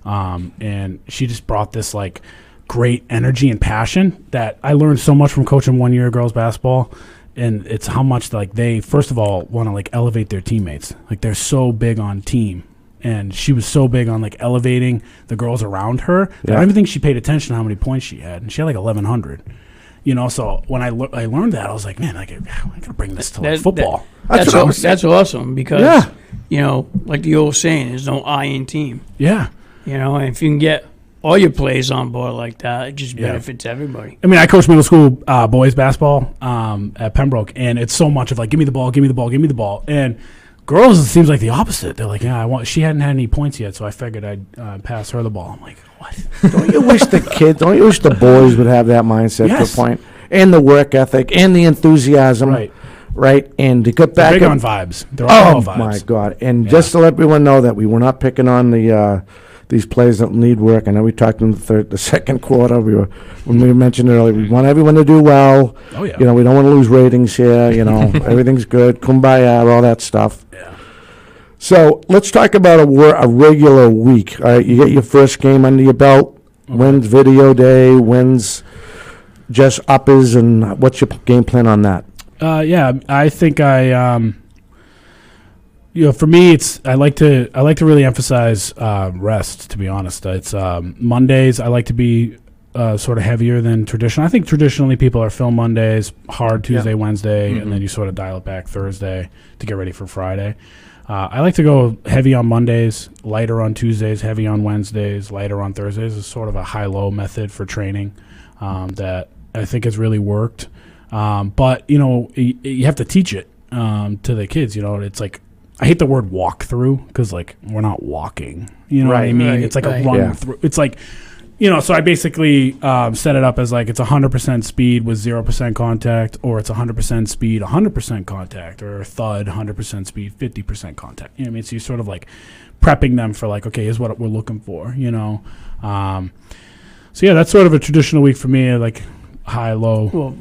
and she just brought this like great energy and passion that I learned so much from coaching 1 year of girls basketball. And it's how much like they first of all want to like elevate their teammates. Like they're so big on team, and she was so big on like elevating the girls around her. Yeah. I don't even think she paid attention to how many points she had, and she had like 1,100. So when I learned that, I was like, man, I gotta bring this to football. That's awesome because like the old saying, there's no I in team. Yeah, and if you can get all your players on board like that, it just benefits everybody. I mean, I coach middle school boys basketball at Pembroke, and it's so much of like, give me the ball, give me the ball, give me the ball. And girls, it seems like the opposite. They're like, she hadn't had any points yet, so I figured I'd pass her the ball. I'm like, what? Don't you wish the boys would have that mindset to a point, and the work ethic, and the enthusiasm, right? And to get back big on vibes. They're all vibes. Oh my God! And just to let everyone know that we were not picking on these players that need work. I know we talked in the second quarter. When we mentioned earlier, we want everyone to do well. Oh yeah. We don't want to lose ratings here. Everything's good. Kumbaya, all that stuff. Yeah. So let's talk about a regular week. All right, you get your first game under your belt. Okay. When's video day? When's just uppers? And what's your game plan on that? I think for me, I like to really emphasize rest. To be honest, it's Mondays. I like to be sort of heavier than traditional. I think traditionally people are film Mondays, hard Tuesday, Wednesday, and then you sort of dial it back Thursday to get ready for Friday. I like to go heavy on Mondays, lighter on Tuesdays, heavy on Wednesdays, lighter on Thursdays. It's sort of a high-low method for training that I think has really worked. But you have to teach it to the kids. It's like, I hate the word walk through because like we're not walking, what I mean? Right, it's like a run through. It's like, so I basically set it up as like it's 100% speed with 0% contact, or it's 100% speed, 100% contact, or thud, 100% speed, 50% contact. So you're sort of like prepping them for like, okay, here's what we're looking for, So yeah, that's sort of a traditional week for me, like high, low. Well,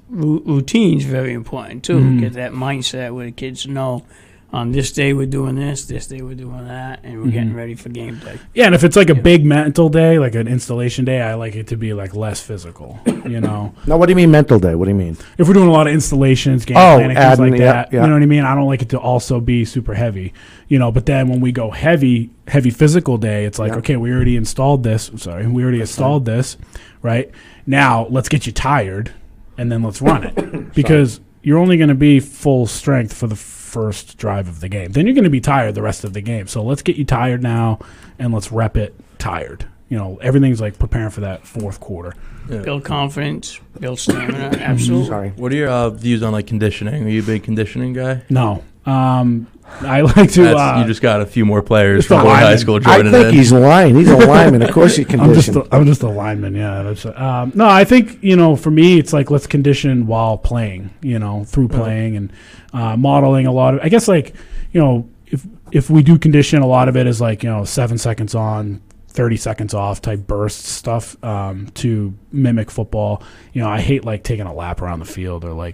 routine's very important too. Mm-hmm. Get that mindset where the kids know. This day we're doing this day we're doing that, and we're getting ready for game day. Yeah, and if it's like a big mental day, like an installation day, I like it to be like less physical, Now, what do you mean mental day? What do you mean? If we're doing a lot of installations, game planning, things like that, you know what I mean? I don't like it to also be super heavy, but then when we go heavy physical day, it's like, okay, we already installed this. This, right? Now, let's get you tired, and then let's run it. Because you're only going to be full strength for the first drive of the game. Then you're going to be tired the rest of the game. So let's get you tired now, and let's rep it tired. Everything's like preparing for that fourth quarter. Yeah. Build confidence, build stamina. Absolutely. Sorry. What are your views on like conditioning? Are you a big conditioning guy? No. I like to. You just got a few more players Just a from Boyd High lineman. School I joining think in. he's lying. He's a lineman. Of course he conditioned. I'm just a lineman. Yeah. That's, no, I think for me, it's like let's condition while playing. Through playing and modeling a lot of. I guess if we do condition, a lot of it is 7 seconds on, 30 seconds off type burst stuff to mimic football. I hate taking a lap around the field or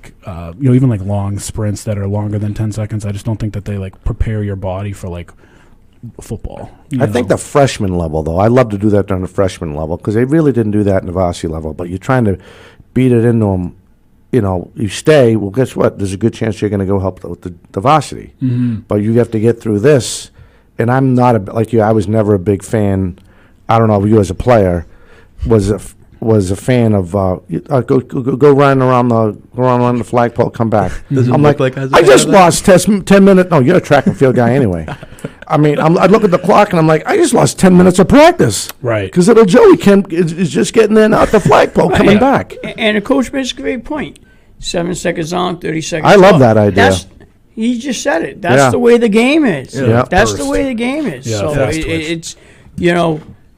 even long sprints that are longer than 10 seconds. I just don't think that they prepare your body for football. I think the freshman level, though, I love to do that during the freshman level because they really didn't do that in the varsity level. But you're trying to beat it into them. You stay. Well, guess what? There's a good chance you're going to go help with the varsity. Mm-hmm. But you have to get through this. And I'm not like you. I was never a big fan. I don't know if you as a player was a fan of go run around the flagpole, come back. Does it I'm look like as a I fan just of that? lost 10 minutes. No, you're a track and field guy anyway. I mean, I look at the clock and I'm like, I just lost 10 minutes of practice. Right. Because little Joey is just getting in out the flagpole, coming back. And the coach makes a great point. 7 seconds on, 30 seconds I love off. that idea. He just said it. That's Yeah. the way the game is. Yeah. That's Burst. the way the game is. Yeah, So fast twitch. it's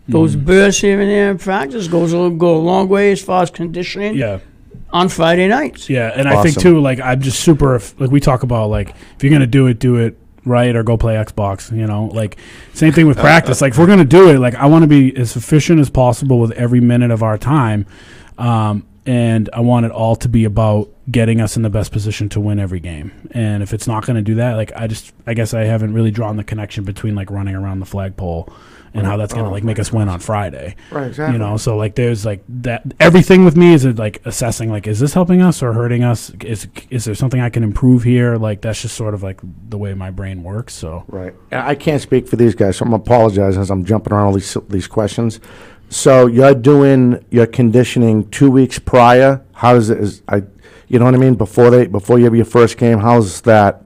those bursts here and there in practice go a long way as far as conditioning Yeah. on Friday nights. Yeah, and I think Awesome. too, I'm just super. We talk about if you're gonna do it right, or go play Xbox. Same thing with practice. If we're gonna do it, I want to be as efficient as possible with every minute of our time, and I want it all to be about getting us in the best position to win every game. And if it's not gonna do that, I guess I haven't really drawn the connection between running around the flagpole and how that's gonna make us win on Friday. Right, exactly. So there's that everything with me is assessing is this helping us or hurting us? Is there something I can improve here? That's just sort of the way my brain works. So Right. And I can't speak for these guys, so I'm apologizing as I'm jumping around all these questions. So you're doing your conditioning 2 weeks prior. How does it? You know what I mean? Before you have your first game, how's that?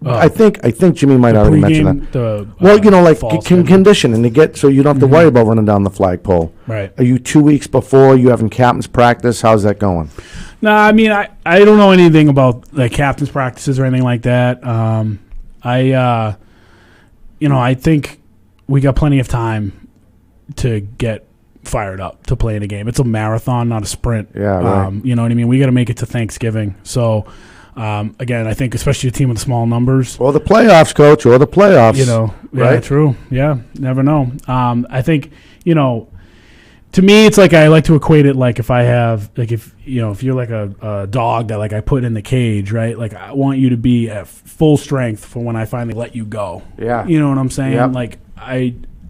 I think Jimmy might already mention that. Well, fall condition and to get so you don't have to worry about running down the flagpole. Right. Are you 2 weeks before you having captain's practice? How's that going? No, I mean I don't know anything about captain's practices or anything like that. I think we got plenty of time to get fired up to play in a game. It's a marathon, not a sprint. Yeah, right. You know what I mean? We got to make it to Thanksgiving. So again, I think especially a team with small numbers. Or the playoffs, coach, or the playoffs. Yeah, right? True. Yeah, never know. I think to me, it's I like to equate it if I have if you're a dog that I put in the cage, right? I want you to be at full strength for when I finally let you go. Yeah. You know what I'm saying? Yep.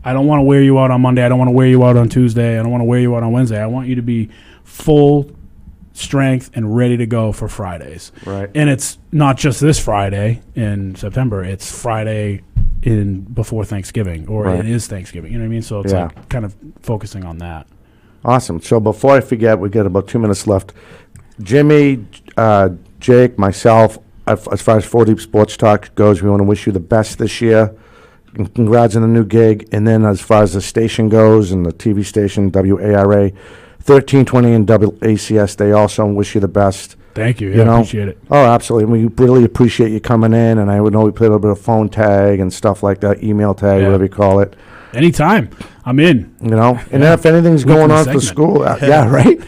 I don't want to wear you out on Monday. I don't want to wear you out on Tuesday. I don't want to wear you out on Wednesday. I want you to be full strength and ready to go for Fridays. Right. And it's not just this Friday in September. It's Friday before Thanksgiving, or Right. it is Thanksgiving. You know what I mean? So it's Yeah. kind of focusing on that. Awesome. So before I forget, we got about 2 minutes left. Jimmy, Jake, myself, as far as 4 Deep Sports Talk goes, we want to wish you the best this year. And congrats on the new gig. And then as far as the station goes and the TV station, WARA 1320 and WACS, they also wish you the best. Thank you. You Yeah, know? appreciate it. Oh, absolutely. We really appreciate you coming in. And I would know we played a little bit of phone tag and stuff like that, email tag, Yeah. whatever you call it. Anytime. I'm in. And then if anything's Went going through on at the segment. school, yeah, right?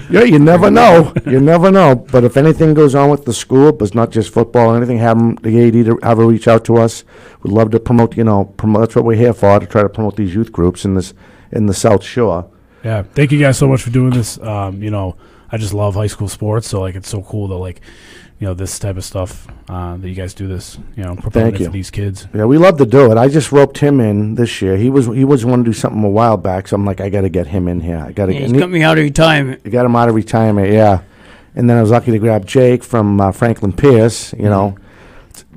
Yeah, you never know. You never know. But if anything goes on with the school, but it's not just football or anything, have the AD to have her reach out to us. We'd love to promote, that's what we're here for, to try to promote these youth groups in the South Shore. Yeah. Thank you guys so much for doing this. I just love high school sports. So it's so cool that this type of stuff that you guys do this, promoting Thank it you. for these kids. Yeah, we love to do it. I just roped him in this year. He was wanting to do something a while back, so I'm like, I got to get him in here. He's got me out of retirement. You got him out of retirement, yeah. And then I was lucky to grab Jake from Franklin Pierce,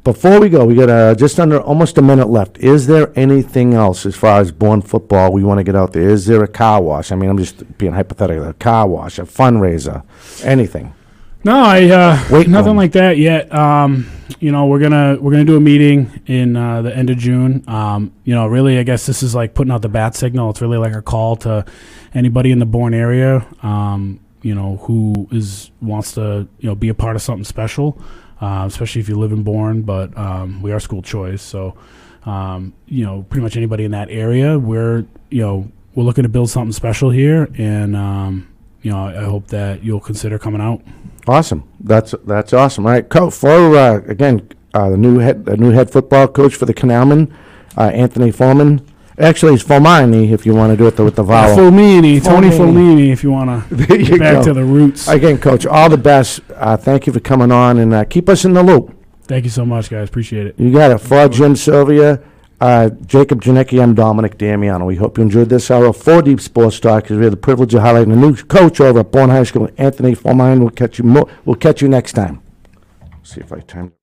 Before we go, we got just under almost a minute left. Is there anything else as far as Born Football we want to get out there? Is there a car wash? I mean, I'm just being hypothetical. A car wash, a fundraiser, anything. No, Wait, nothing no. like that yet. We're gonna do a meeting in the end of June. Really, I guess this is putting out the bat signal. It's really a call to anybody in the Bourne area, who wants to, be a part of something special. especially if you live in Bourne. But we are school choice, so pretty much anybody in that area, we're looking to build something special here, and I hope that you'll consider coming out. Awesome. That's awesome. All right, Coach. For again, the new head football coach for the Canalman, Anthony Foreman. Actually, it's Fomani if you want to do it with the vowel. Tony Fomini, if you want to get back to the roots. Again, Coach, all the best. Thank you for coming on, and keep us in the loop. Thank you so much, guys. Appreciate it. You got it. For Jim Sylvia, Jacob Janicki, I'm Dominic Damiano. We hope you enjoyed this hour of 4 Deep Sports Talk, because we have the privilege of highlighting the new coach over at Bourne High School, Anthony Fomani. We'll catch you next time. See if I time.